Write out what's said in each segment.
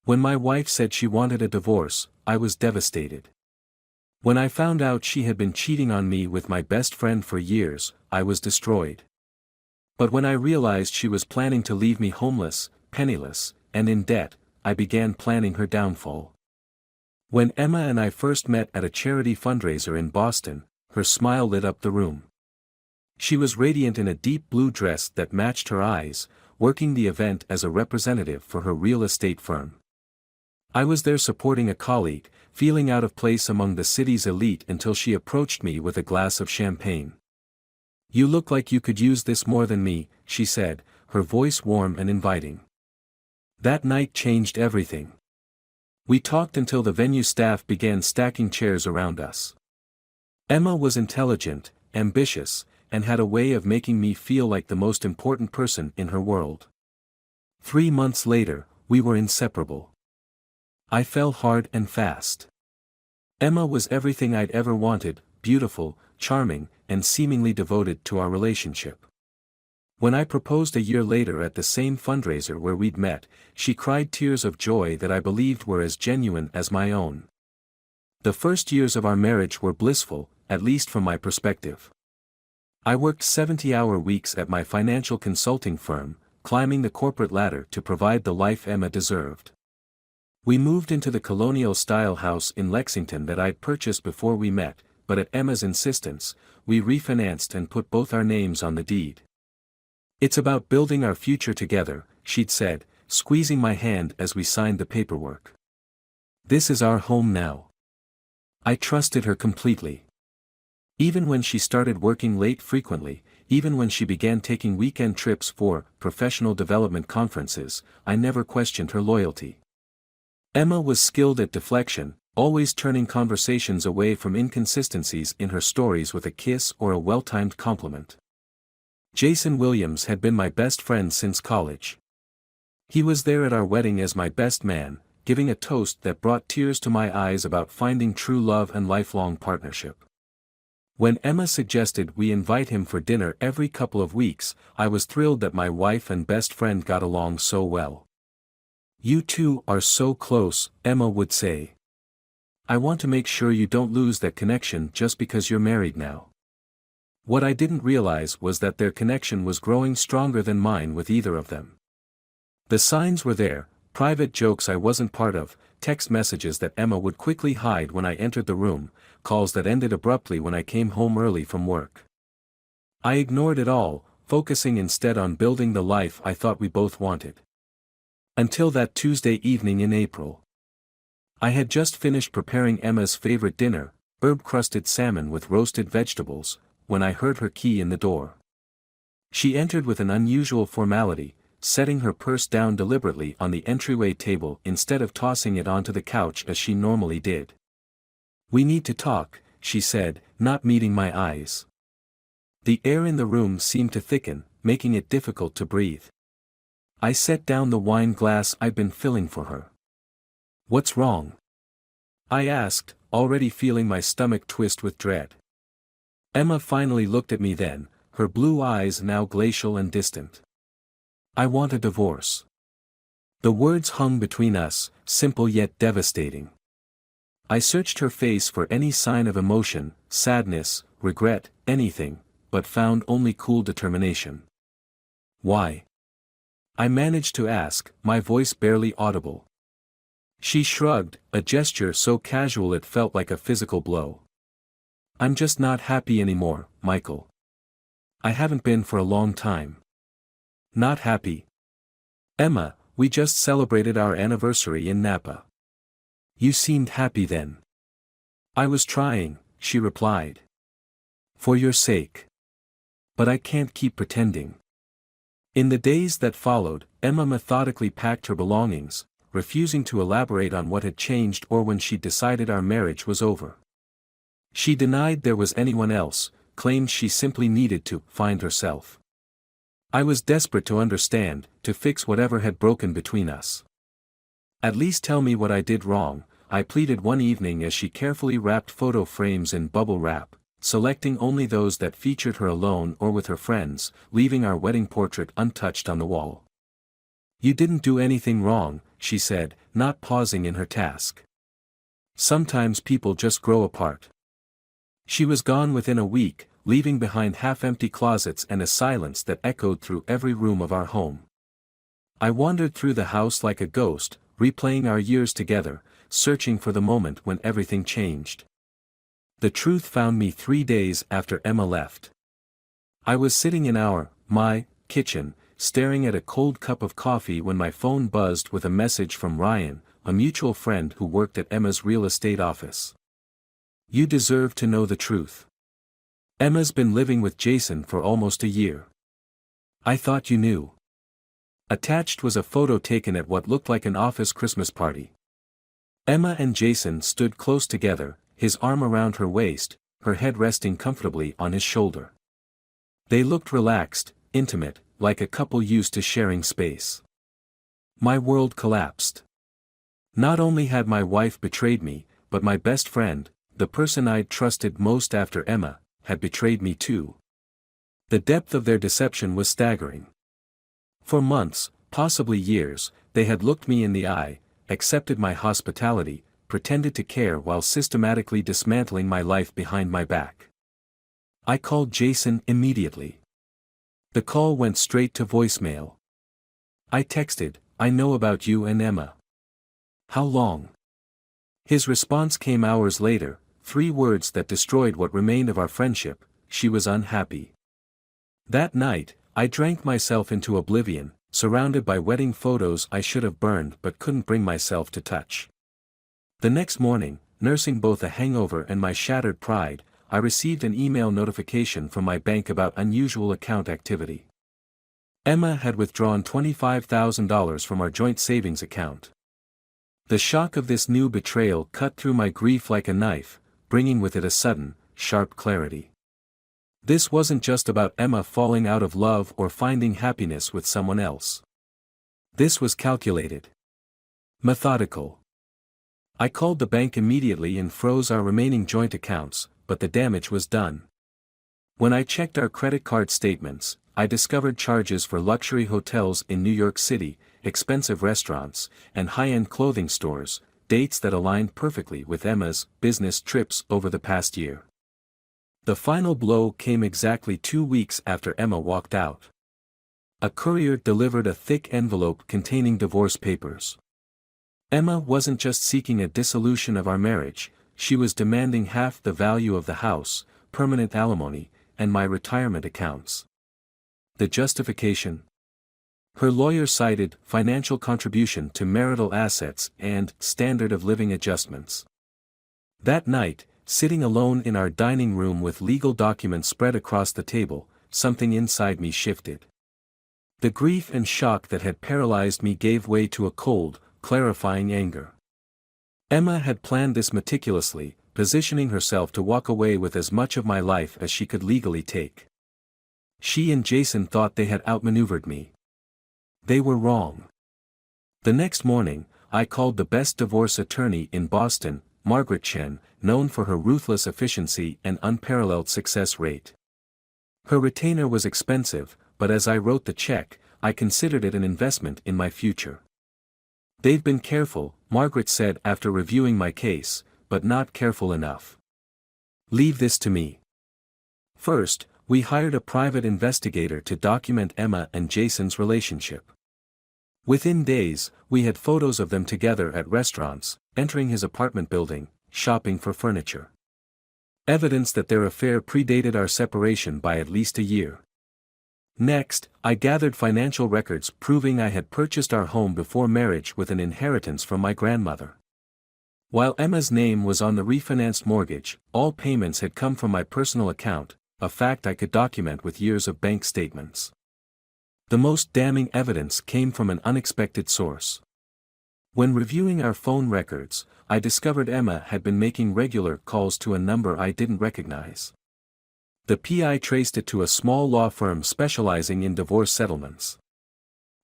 When my wife said she wanted a divorce, I was devastated. When I found out she had been cheating on me with my best friend for years, I was destroyed. But when I realized she was planning to leave me homeless, penniless, and in debt, I began planning her downfall. When Emma and I first met at a charity fundraiser in Boston, her smile lit up the room. She was radiant in a deep blue dress that matched her eyes, working the event as a representative for her real estate firm. I was there supporting a colleague, feeling out of place among the city's elite until she approached me with a glass of champagne. "You look like you could use this more than me," she said, her voice warm and inviting. That night changed everything. We talked until the venue staff began stacking chairs around us. Emma was intelligent, ambitious, and had a way of making me feel like the most important person in her world. 3 months later, we were inseparable. I fell hard and fast. Emma was everything I'd ever wanted, beautiful, charming, and seemingly devoted to our relationship. When I proposed a year later at the same fundraiser where we'd met, she cried tears of joy that I believed were as genuine as my own. The first years of our marriage were blissful, at least from my perspective. I worked 70-hour weeks at my financial consulting firm, climbing the corporate ladder to provide the life Emma deserved. We moved into the colonial-style house in Lexington that I'd purchased before we met, but at Emma's insistence, we refinanced and put both our names on the deed. "It's about building our future together," she'd said, squeezing my hand as we signed the paperwork. "This is our home now." I trusted her completely. Even when she started working late frequently, even when she began taking weekend trips for professional development conferences, I never questioned her loyalty. Emma was skilled at deflection, always turning conversations away from inconsistencies in her stories with a kiss or a well-timed compliment. Jason Williams had been my best friend since college. He was there at our wedding as my best man, giving a toast that brought tears to my eyes about finding true love and lifelong partnership. When Emma suggested we invite him for dinner every couple of weeks, I was thrilled that my wife and best friend got along so well. "You two are so close," Emma would say. "I want to make sure you don't lose that connection just because you're married now." What I didn't realize was that their connection was growing stronger than mine with either of them. The signs were there: private jokes I wasn't part of, text messages that Emma would quickly hide when I entered the room, calls that ended abruptly when I came home early from work. I ignored it all, focusing instead on building the life I thought we both wanted. Until that Tuesday evening in April. I had just finished preparing Emma's favorite dinner, herb-crusted salmon with roasted vegetables, when I heard her key in the door. She entered with an unusual formality, setting her purse down deliberately on the entryway table instead of tossing it onto the couch as she normally did. "We need to talk," she said, not meeting my eyes. The air in the room seemed to thicken, making it difficult to breathe. I set down the wine glass I'd been filling for her. "What's wrong?" I asked, already feeling my stomach twist with dread. Emma finally looked at me then, her blue eyes now glacial and distant. "I want a divorce." The words hung between us, simple yet devastating. I searched her face for any sign of emotion, sadness, regret, anything, but found only cool determination. "Why?" I managed to ask, my voice barely audible. She shrugged, a gesture so casual it felt like a physical blow. "I'm just not happy anymore, Michael. I haven't been for a long time." "Not happy?" "Emma, we just celebrated our anniversary in Napa. You seemed happy then." "I was trying," she replied. "For your sake. But I can't keep pretending." In the days that followed, Emma methodically packed her belongings, refusing to elaborate on what had changed or when she decided our marriage was over. She denied there was anyone else, claimed she simply needed to find herself. I was desperate to understand, to fix whatever had broken between us. "At least tell me what I did wrong," I pleaded one evening as she carefully wrapped photo frames in bubble wrap, selecting only those that featured her alone or with her friends, leaving our wedding portrait untouched on the wall. "You didn't do anything wrong," she said, not pausing in her task. Sometimes people just grow apart. She was gone within a week, leaving behind half-empty closets and a silence that echoed through every room of our home. I wandered through the house like a ghost, replaying our years together, searching for the moment when everything changed. The truth found me 3 days after Emma left. I was sitting in my kitchen, staring at a cold cup of coffee when my phone buzzed with a message from Ryan, a mutual friend who worked at Emma's real estate office. "You deserve to know the truth. Emma's been living with Jason for almost a year. I thought you knew." Attached was a photo taken at what looked like an office Christmas party. Emma and Jason stood close together, his arm around her waist, her head resting comfortably on his shoulder. They looked relaxed, intimate, like a couple used to sharing space. My world collapsed. Not only had my wife betrayed me, but my best friend, the person I'd trusted most after Emma, had betrayed me too. The depth of their deception was staggering. For months, possibly years, they had looked me in the eye, accepted my hospitality, pretended to care while systematically dismantling my life behind my back. I called Jason immediately. The call went straight to voicemail. I texted, "I know about you and Emma. How long?" His response came hours later, 3 words that destroyed what remained of our friendship: she was unhappy. That night, I drank myself into oblivion, surrounded by wedding photos I should have burned but couldn't bring myself to touch. The next morning, nursing both a hangover and my shattered pride, I received an email notification from my bank about unusual account activity. Emma had withdrawn $25,000 from our joint savings account. The shock of this new betrayal cut through my grief like a knife, bringing with it a sudden, sharp clarity. This wasn't just about Emma falling out of love or finding happiness with someone else. This was calculated. Methodical. I called the bank immediately and froze our remaining joint accounts, but the damage was done. When I checked our credit card statements, I discovered charges for luxury hotels in New York City, expensive restaurants, and high-end clothing stores, dates that aligned perfectly with Emma's business trips over the past year. The final blow came exactly 2 weeks after Emma walked out. A courier delivered a thick envelope containing divorce papers. Emma wasn't just seeking a dissolution of our marriage, she was demanding half the value of the house, permanent alimony, and my retirement accounts. The justification? Her lawyer cited financial contribution to marital assets and standard of living adjustments. That night, sitting alone in our dining room with legal documents spread across the table, something inside me shifted. The grief and shock that had paralyzed me gave way to a cold, clarifying anger. Emma had planned this meticulously, positioning herself to walk away with as much of my life as she could legally take. She and Jason thought they had outmaneuvered me. They were wrong. The next morning, I called the best divorce attorney in Boston, Margaret Chen, known for her ruthless efficiency and unparalleled success rate. Her retainer was expensive, but as I wrote the check, I considered it an investment in my future. "They've been careful," Margaret said after reviewing my case, "but not careful enough. Leave this to me." First, we hired a private investigator to document Emma and Jason's relationship. Within days, we had photos of them together at restaurants, entering his apartment building, shopping for furniture. Evidence that their affair predated our separation by at least a year. Next, I gathered financial records proving I had purchased our home before marriage with an inheritance from my grandmother. While Emma's name was on the refinanced mortgage, all payments had come from my personal account, a fact I could document with years of bank statements. The most damning evidence came from an unexpected source. When reviewing our phone records, I discovered Emma had been making regular calls to a number I didn't recognize. The PI traced it to a small law firm specializing in divorce settlements.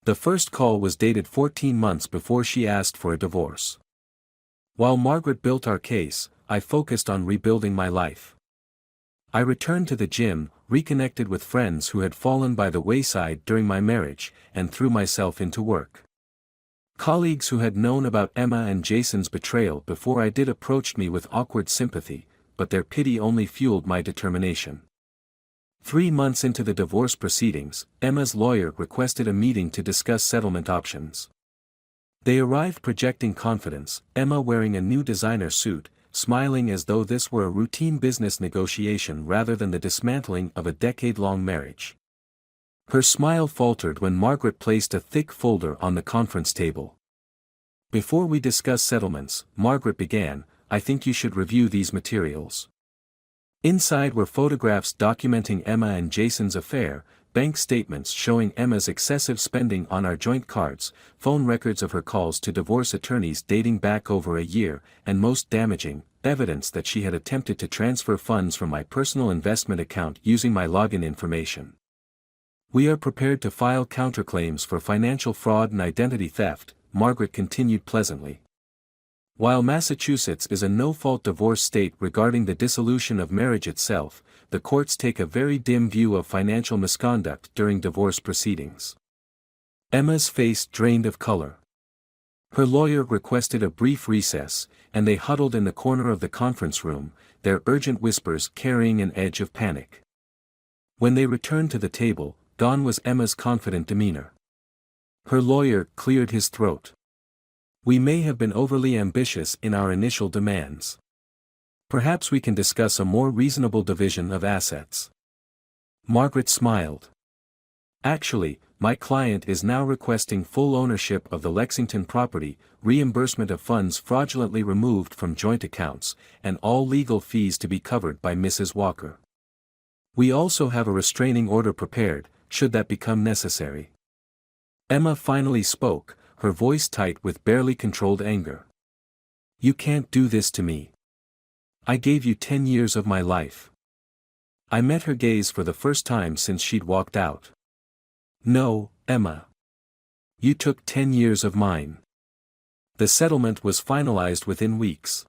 The first call was dated 14 months before she asked for a divorce. While Margaret built our case, I focused on rebuilding my life. I returned to the gym, reconnected with friends who had fallen by the wayside during my marriage, and threw myself into work. Colleagues who had known about Emma and Jason's betrayal before I did approached me with awkward sympathy, but their pity only fueled my determination. 3 months into the divorce proceedings, Emma's lawyer requested a meeting to discuss settlement options. They arrived projecting confidence, Emma wearing a new designer suit, smiling as though this were a routine business negotiation rather than the dismantling of a decade-long marriage. Her smile faltered when Margaret placed a thick folder on the conference table. "Before we discuss settlements," Margaret began, "I think you should review these materials." Inside were photographs documenting Emma and Jason's affair, bank statements showing Emma's excessive spending on our joint cards, phone records of her calls to divorce attorneys dating back over a year, and most damaging, evidence that she had attempted to transfer funds from my personal investment account using my login information. "We are prepared to file counterclaims for financial fraud and identity theft," Margaret continued pleasantly. "While Massachusetts is a no-fault divorce state regarding the dissolution of marriage itself, the courts take a very dim view of financial misconduct during divorce proceedings." Emma's face drained of color. Her lawyer requested a brief recess, and they huddled in the corner of the conference room, their urgent whispers carrying an edge of panic. When they returned to the table, gone was Emma's confident demeanor. Her lawyer cleared his throat. "We may have been overly ambitious in our initial demands. Perhaps we can discuss a more reasonable division of assets." Margaret smiled. "Actually, my client is now requesting full ownership of the Lexington property, reimbursement of funds fraudulently removed from joint accounts, and all legal fees to be covered by Mrs. Walker. We also have a restraining order prepared, should that become necessary." Emma finally spoke, her voice tight with barely controlled anger. "You can't do this to me. I gave you 10 years of my life." I met her gaze for the first time since she'd walked out. "No, Emma. You took 10 years of mine." The settlement was finalized within weeks.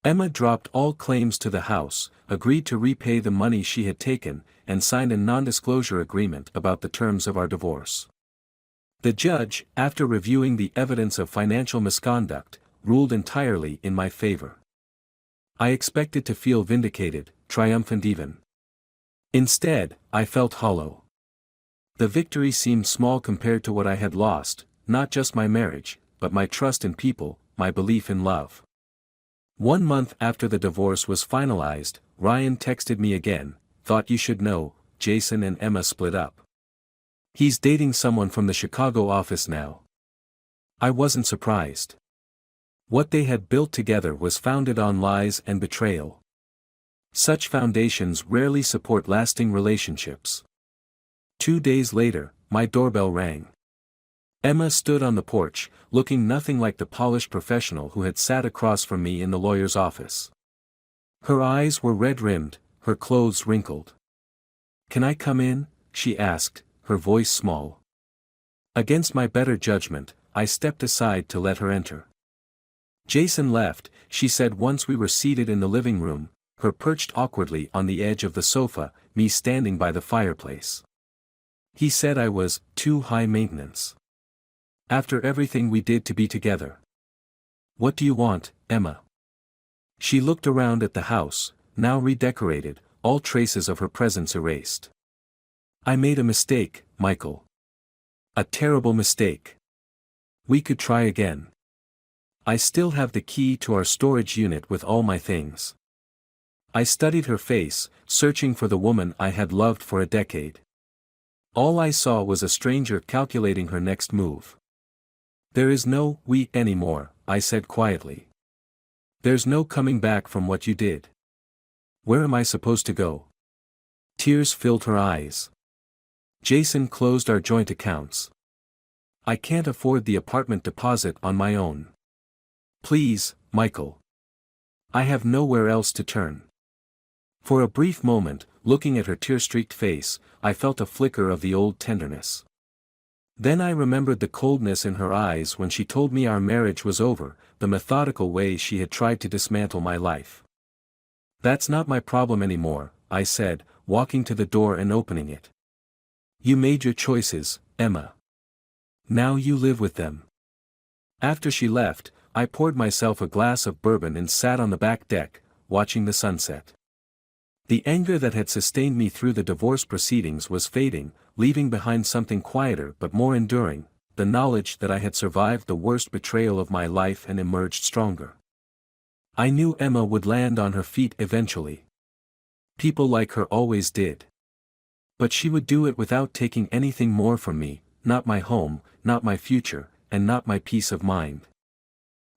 Emma dropped all claims to the house, agreed to repay the money she had taken, and signed a non-disclosure agreement about the terms of our divorce. The judge, after reviewing the evidence of financial misconduct, ruled entirely in my favor. I expected to feel vindicated, triumphant even. Instead, I felt hollow. The victory seemed small compared to what I had lost, not just my marriage, but my trust in people, my belief in love. 1 month after the divorce was finalized, Ryan texted me again, "Thought you should know, Jason and Emma split up. He's dating someone from the Chicago office now." I wasn't surprised. What they had built together was founded on lies and betrayal. Such foundations rarely support lasting relationships. 2 days later, my doorbell rang. Emma stood on the porch, looking nothing like the polished professional who had sat across from me in the lawyer's office. Her eyes were red-rimmed, her clothes wrinkled. "Can I come in?" she asked, her voice small. Against my better judgment, I stepped aside to let her enter. "Jason left," she said once we were seated in the living room, her perched awkwardly on the edge of the sofa, me standing by the fireplace. "He said I was too high maintenance. After everything we did to be together. What do you want, Emma?" She looked around at the house, now redecorated, all traces of her presence erased. "I made a mistake, Michael. A terrible mistake. We could try again. I still have the key to our storage unit with all my things." I studied her face, searching for the woman I had loved for a decade. All I saw was a stranger calculating her next move. "There is no we anymore," I said quietly. "There's no coming back from what you did. Where am I supposed to go?" Tears filled her eyes. "Jason closed our joint accounts. I can't afford the apartment deposit on my own. Please, Michael. I have nowhere else to turn." For a brief moment, looking at her tear-streaked face, I felt a flicker of the old tenderness. Then I remembered the coldness in her eyes when she told me our marriage was over, the methodical way she had tried to dismantle my life. "That's not my problem anymore," I said, walking to the door and opening it. "You made your choices, Emma. Now you live with them. After she left, I poured myself a glass of bourbon and sat on the back deck, watching the sunset. The anger that had sustained me through the divorce proceedings was fading, leaving behind something quieter but more enduring, the knowledge that I had survived the worst betrayal of my life and emerged stronger. I knew Emma would land on her feet eventually. People like her always did. But she would do it without taking anything more from me, not my home, not my future, and not my peace of mind.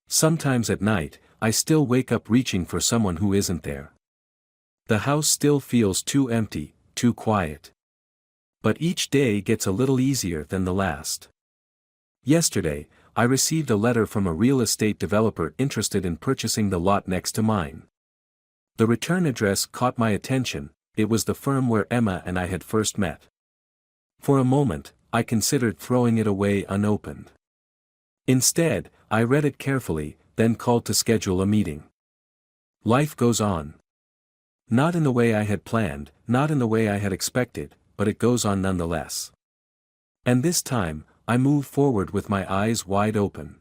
Sometimes at night, I still wake up reaching for someone who isn't there. The house still feels too empty, too quiet. But each day gets a little easier than the last. Yesterday, I received a letter from a real estate developer interested in purchasing the lot next to mine. The return address caught my attention. It was the firm where Emma and I had first met. For a moment, I considered throwing it away unopened. Instead, I read it carefully, then called to schedule a meeting. Life goes on. Not in the way I had planned, not in the way I had expected, but it goes on nonetheless. And this time, I moved forward with my eyes wide open.